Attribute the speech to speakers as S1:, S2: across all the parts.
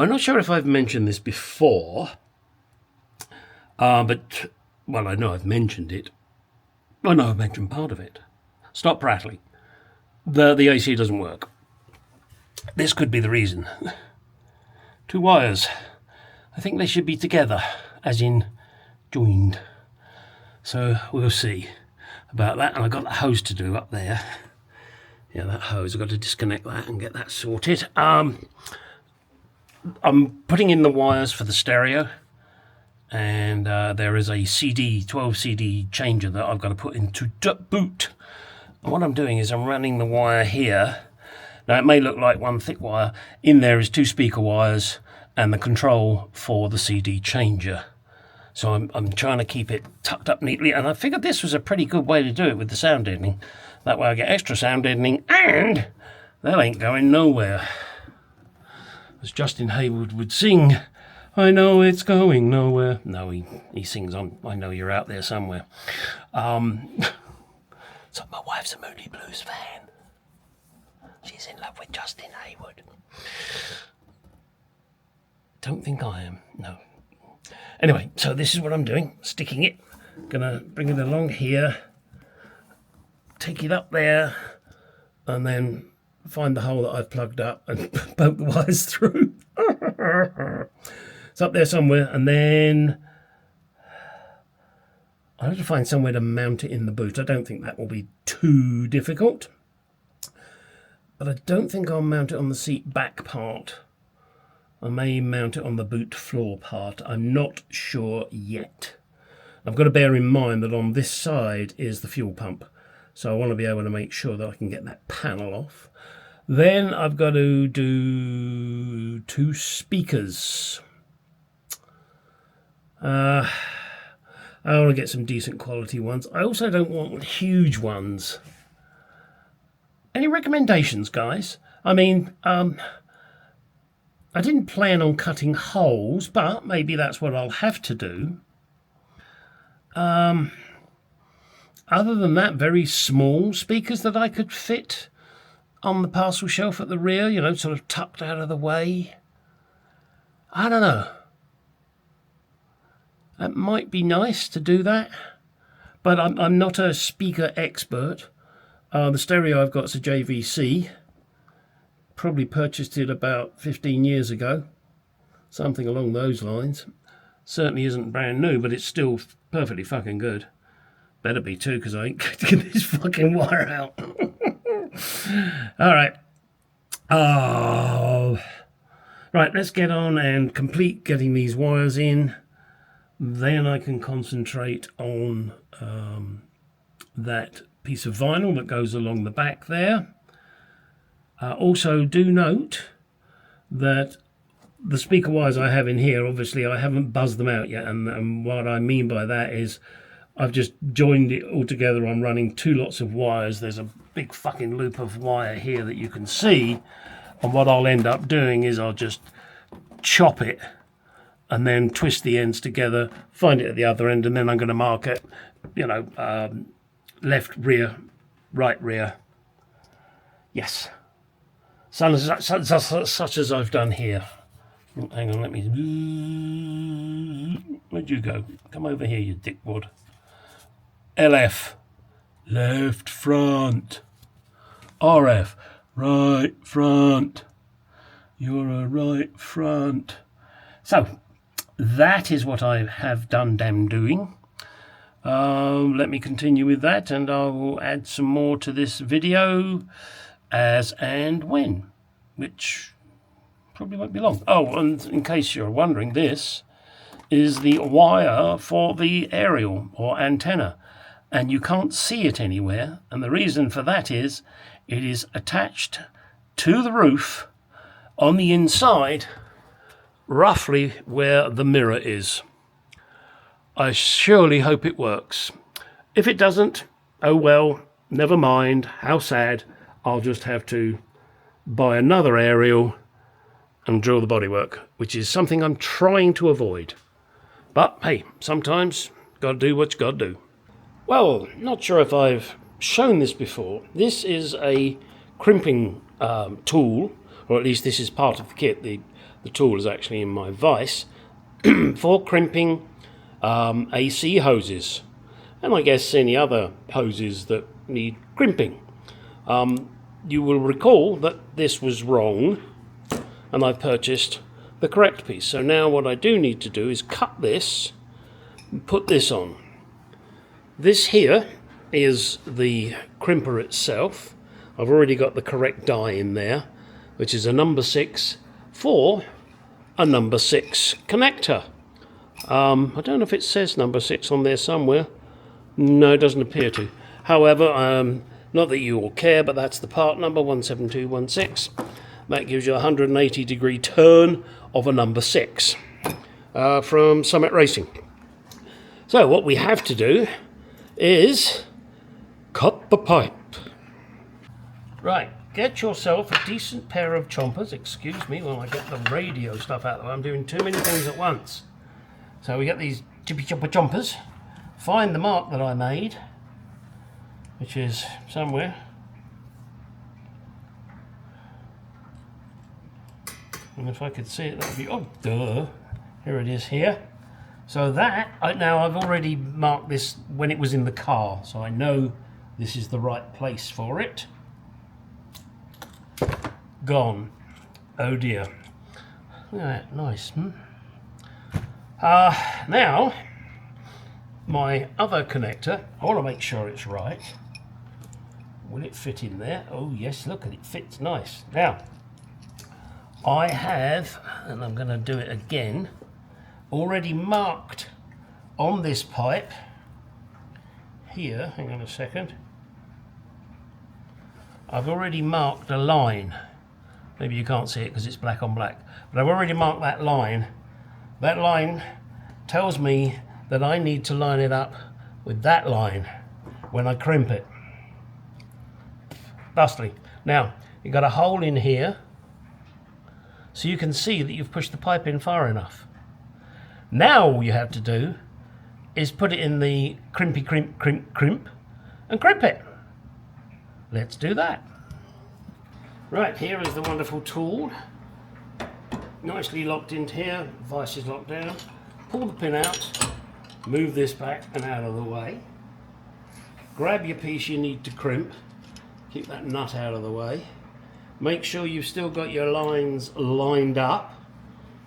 S1: Well, I'm not sure if I've mentioned this before, but, well, I know I've mentioned it. I know I've mentioned part of it. Stop prattling. The AC doesn't work. This could be the reason. 2 wires. I think they should be together, as in joined. So we'll see about that. And I've got the hose to do up there. Yeah, that hose, I've got to disconnect that and get that sorted. I'm putting in the wires for the stereo, and there is a 12 CD changer that I've got to put into boot. And what I'm doing is I'm running the wire here. Now it may look like one thick wire. In there is 2 speaker wires and the control for the CD changer. So I'm trying to keep it tucked up neatly, and I figured this was a pretty good way to do it with the sound deadening. That way I get extra sound deadening, and that ain't going nowhere. As Justin Hayward would sing, I know it's going nowhere. No, he sings on I Know You're Out There Somewhere. So my wife's a Moody Blues fan. She's in love with Justin Hayward. Don't think I am, no. Anyway, so this is what I'm doing, sticking it. Gonna bring it along here, take it up there, and then find the hole that I've plugged up and poke the wires through. It's up there somewhere, and then I'll have to find somewhere to mount it in the boot. I don't think that will be too difficult, but I don't think I'll mount it on the seat back part. I may mount it on the boot floor part. I'm not sure yet. I've got to bear in mind that on this side is the fuel pump, so I want to be able to make sure that I can get that panel off. Then I've got to do 2 speakers. I want to get some decent quality ones. I also don't want huge ones. Any recommendations, guys? I mean, I didn't plan on cutting holes, but maybe that's what I'll have to do. Other than that, very small speakers that I could fit on the parcel shelf at the rear, you know, sort of tucked out of the way. I don't know. It might be nice to do that, but I'm not a speaker expert. The stereo I've got is a JVC. Probably purchased it about 15 years ago, something along those lines. Certainly isn't brand new, but it's still perfectly fucking good. Better be too, because I ain't going to get this fucking wire out. All right. Right, let's get on and complete getting these wires in. Then I can concentrate on that piece of vinyl that goes along the back there. Also, do note that the speaker wires I have in here, obviously I haven't buzzed them out yet, and what I mean by that is I've just joined it all together. I'm running 2 lots of wires. There's a big fucking loop of wire here that you can see, and what I'll end up doing is I'll just chop it and then twist the ends together, find it at the other end, and then I'm going to mark it, you know, left rear, right rear. Yes. Such as I've done here. Hang on, let me... Where'd you go? Come over here, you dickwad. LF, left front. RF, right front. You're a right front. So, that is what I have done doing. Let me continue with that, and I will add some more to this video as and when, which probably won't be long. Oh, and in case you're wondering, this is the wire for the aerial or antenna, and you can't see it anywhere, and the reason for that is it is attached to the roof on the inside, roughly where the mirror is. I surely hope it works. If it doesn't, oh well, never mind, how sad. I'll just have to buy another aerial and drill the bodywork, which is something I'm trying to avoid. But hey, sometimes gotta do what you gotta do. Well, not sure if I've shown this before. This is a crimping tool, or at least this is part of the kit. The tool is actually in my vise for crimping AC hoses, and I guess any other hoses that need crimping. You will recall that this was wrong, and I've purchased the correct piece. So now what I do need to do is cut this and put this on. This here is the crimper itself. I've already got the correct die in there, which is a number 6 for a number 6 connector. I don't know if it says number 6 on there somewhere. No, it doesn't appear to. However, not that you all care, but that's the part number 17216. That gives you a 180 degree turn of a number 6 from Summit Racing. So what we have to do is cut the pipe. Right, get yourself a decent pair of chompers. Excuse me while I get the radio stuff out of the way. I'm doing too many things at once. So we get these chippy chopper chompers. Find the mark that I made, which is somewhere. And if I could see it, that would be, oh, duh. Here it is here. So that, now I've already marked this when it was in the car, so I know this is the right place for it. Gone. Oh dear. Look at that, nice. Now, my other connector, I want to make sure it's right. Will it fit in there? Oh yes, look at it, fits nice. Now, I have, and I'm going to do it again, already marked on this pipe here, hang on a second, I've already marked a line. Maybe you can't see it because it's black on black, but I've already marked that line. That line tells me that I need to line it up with that line when I crimp it. Thusly. Now, you've got a hole in here, so you can see that you've pushed the pipe in far enough. Now all you have to do is put it in the crimpy crimp and crimp it. Let's do that. Right, here is the wonderful tool. Nicely locked into here, vice is locked down. Pull the pin out, move this back and out of the way. Grab your piece you need to crimp, keep that nut out of the way. Make sure you've still got your lines lined up.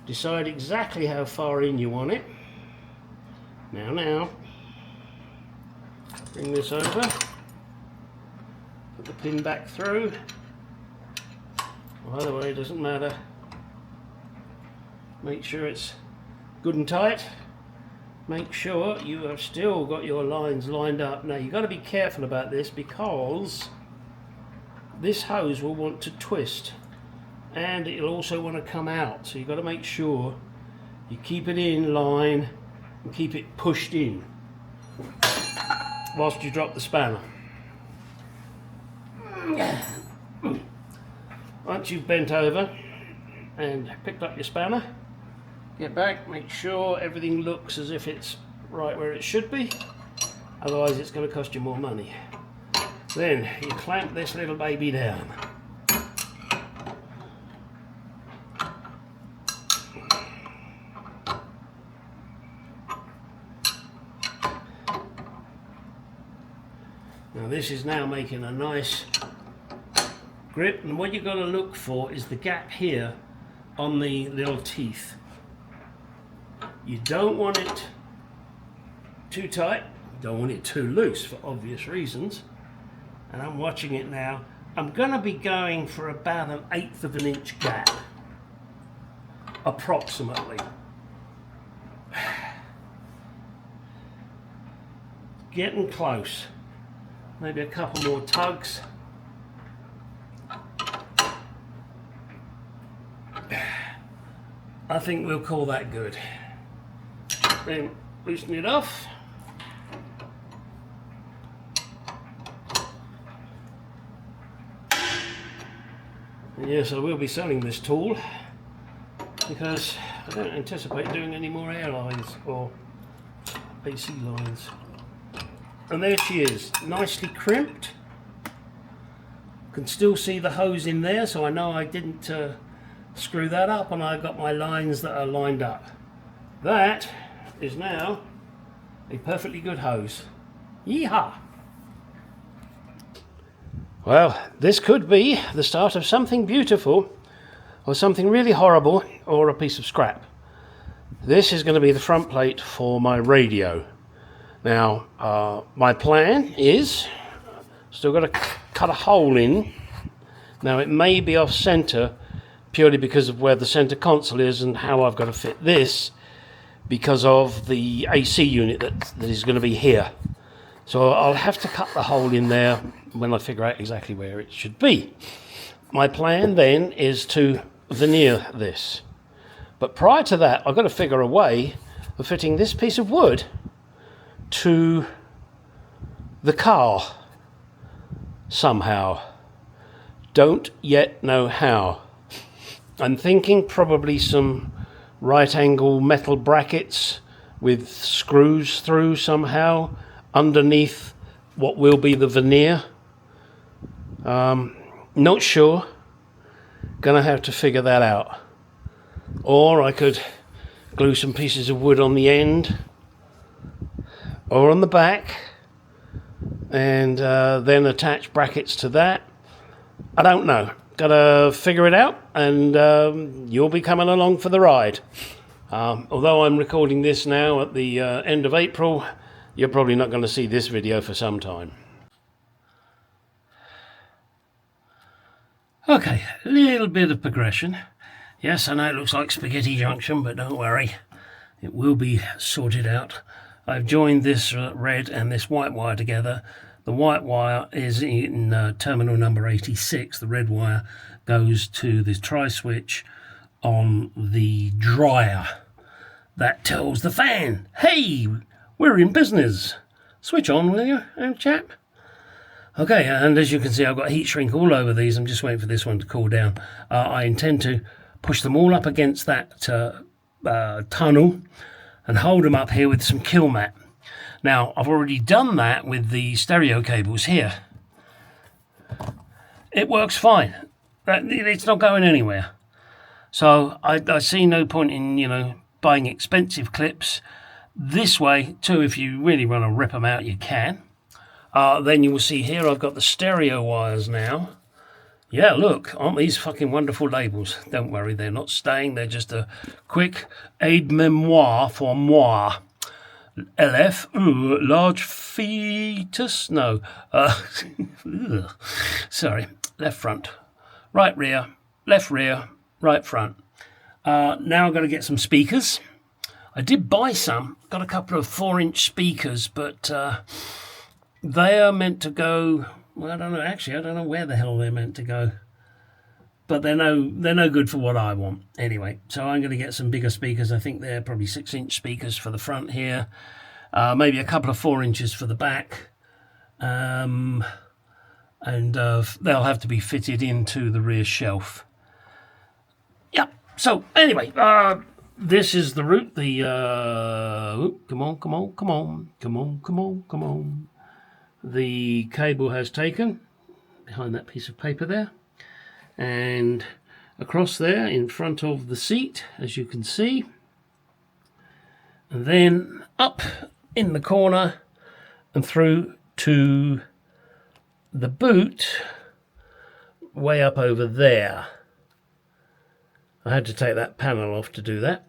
S1: Decide exactly how far in you want it. Now, bring this over, put the pin back through. Either way, it doesn't matter. Make sure it's good and tight. Make sure you have still got your lines lined up. Now you've got to be careful about this because this hose will want to twist and it'll also want to come out, so you've got to make sure you keep it in line and keep it pushed in whilst you drop the spanner. Once you've bent over and picked up your spanner, get back, make sure everything looks as if it's right where it should be, otherwise it's going to cost you more money. Then you clamp this little baby down. Now this is now making a nice grip, and what you've got to look for is the gap here on the little teeth. You don't want it too tight, don't want it too loose for obvious reasons. And I'm watching it now. I'm going to be going for about 1/8 of an inch gap, approximately. Getting close. Maybe a couple more tugs. I think we'll call that good. Then loosen it off. And yes, I will be selling this tool because I don't anticipate doing any more air lines or AC lines. And there she is, nicely crimped. Can still see the hose in there, so I know I didn't screw that up, and I've got my lines that are lined up. That is now a perfectly good hose. Yeehaw! Well, this could be the start of something beautiful, or something really horrible, or a piece of scrap. This is going to be the front plate for my radio. Now, my plan is, still got to cut a hole in. Now, it may be off centre, purely because of where the centre console is and how I've got to fit this, because of the AC unit that is going to be here. So I'll have to cut the hole in there when I figure out exactly where it should be. My plan then is to veneer this. But prior to that, I've got to figure a way of fitting this piece of wood to the car somehow. Don't yet know how. I'm thinking probably some right angle metal brackets with screws through somehow underneath what will be the veneer. Not sure. Gonna have to figure that out. Or I could glue some pieces of wood on the end or on the back and then attach brackets to that. I don't know. Gotta figure it out, and you'll be coming along for the ride. Although I'm recording this now at the end of April, you're probably not going to see this video for some time. Okay, a little bit of progression. Yes, I know it looks like spaghetti junction, but don't worry, it will be sorted out. I've joined this red and this white wire together. The white wire is in terminal number 86. The red wire goes to the tri-switch on the dryer. That tells the fan, hey, we're in business. Switch on, will you, chap? Okay, and as you can see, I've got heat shrink all over these. I'm just waiting for this one to cool down. I intend to push them all up against that tunnel and hold them up here with some kill mat. Now, I've already done that with the stereo cables here. It works fine. It's not going anywhere. So I see no point in, buying expensive clips. This way, too, if you really want to rip them out, you can. Then you will see here I've got the stereo wires now. Yeah, look, aren't these fucking wonderful labels? Don't worry, they're not staying. They're just a quick aide-memoire for moi. LF, large fetus, no, sorry, left front, right rear, left rear, right front. Now I've got to get some speakers. I did buy some, got a couple of 4-inch speakers, but they are meant to go, well, I don't know, actually, I don't know where the hell they're meant to go. But they're no good for what I want. Anyway, so I'm going to get some bigger speakers. I think they're probably 6-inch speakers for the front here. Maybe a couple of 4 inches for the back. And they'll have to be fitted into the rear shelf. Yeah, so anyway, this is the route. Come on. The cable has taken behind that piece of paper there. And across there in front of the seat, as you can see, and then up in the corner and through to the boot way up over there. I had to take that panel off to do that.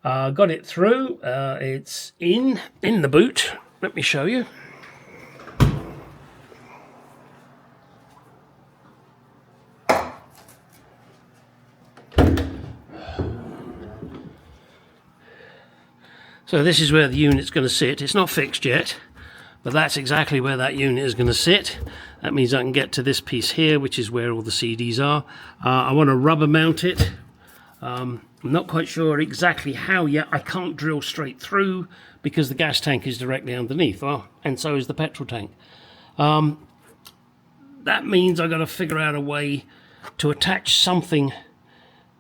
S1: Got it through. It's in the boot. Let me show you. So this is where the unit's going to sit. It's not fixed yet, but that's exactly where that unit is going to sit. That means I can get to this piece here, which is where all the CDs are. I want to rubber mount it. I'm not quite sure exactly how yet. I can't drill straight through because the gas tank is directly underneath. Well, and so is the petrol tank. That means I've got to figure out a way to attach something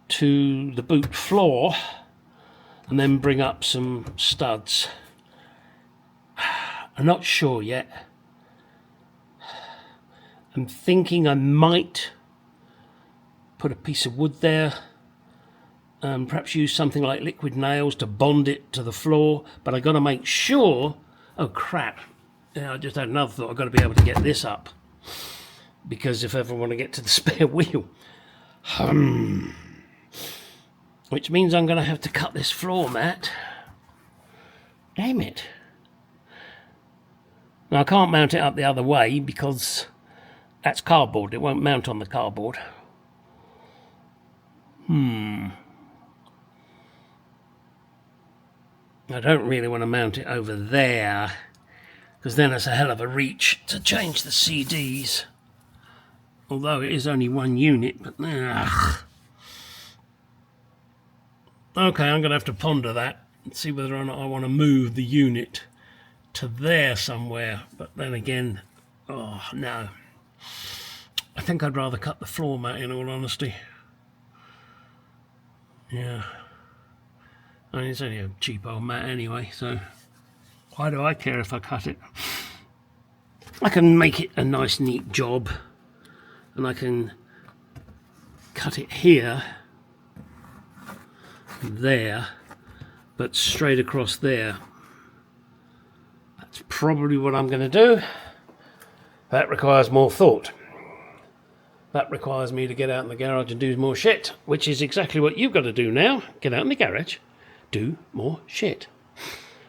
S1: to the boot floor and then bring up some studs. I'm not sure yet. I'm thinking I might put a piece of wood there, perhaps use something like liquid nails to bond it to the floor, but I've got to make sure, oh crap, yeah, I just had another thought, I've got to be able to get this up, because if I ever want to get to the spare wheel, which means I'm going to have to cut this floor mat. Damn it. Now I can't mount it up the other way because that's cardboard. It won't mount on the cardboard. I don't really want to mount it over there because then it's a hell of a reach to change the CDs. Although it is only one unit, but okay, I'm going to have to ponder that and see whether or not I want to move the unit to there somewhere. But then again, oh no. I think I'd rather cut the floor mat in all honesty. Yeah. I mean, it's only a cheap old mat anyway, so why do I care if I cut it? I can make it a nice neat job, and I can cut it here, there, but straight across there. That's probably what I'm going to do. That requires more thought. That requires me to get out in the garage and do more shit, which is exactly what you've got to do now. Get out in the garage, do more shit.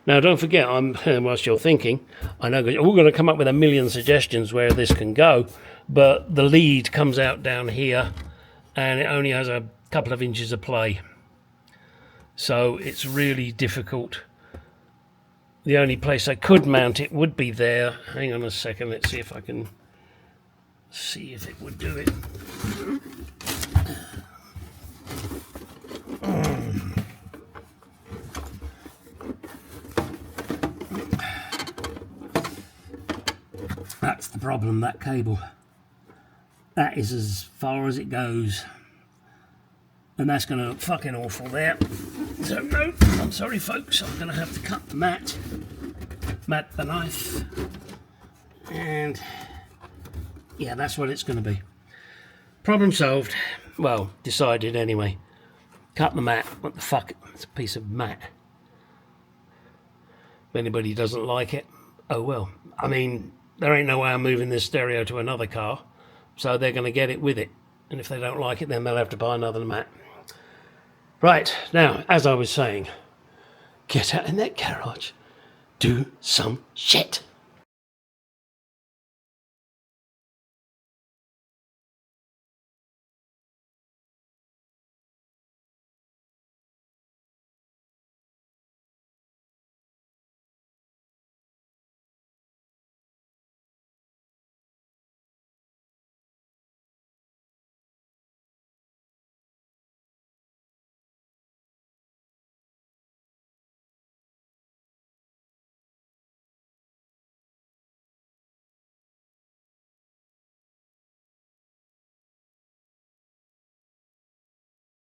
S1: Now, don't forget, whilst you're thinking, I know we're going to come up with a million suggestions where this can go, but the lead comes out down here, and it only has a couple of inches of play. So it's really difficult. The only place I could mount it would be there. Hang on a second, let's see if I can see if it would do it. That's the problem, that cable. That is as far as it goes. And that's going to look fucking awful there. So no, I'm sorry folks, I'm going to have to cut the mat the knife, and yeah, that's what it's going to be. Problem solved. Well, decided anyway. Cut the mat. What the fuck? It's a piece of mat. If anybody doesn't like it, oh well. I mean, there ain't no way I'm moving this stereo to another car, so they're going to get it with it. And if they don't like it, then they'll have to buy another mat. Right, now, as I was saying, get out in that garage, do some shit.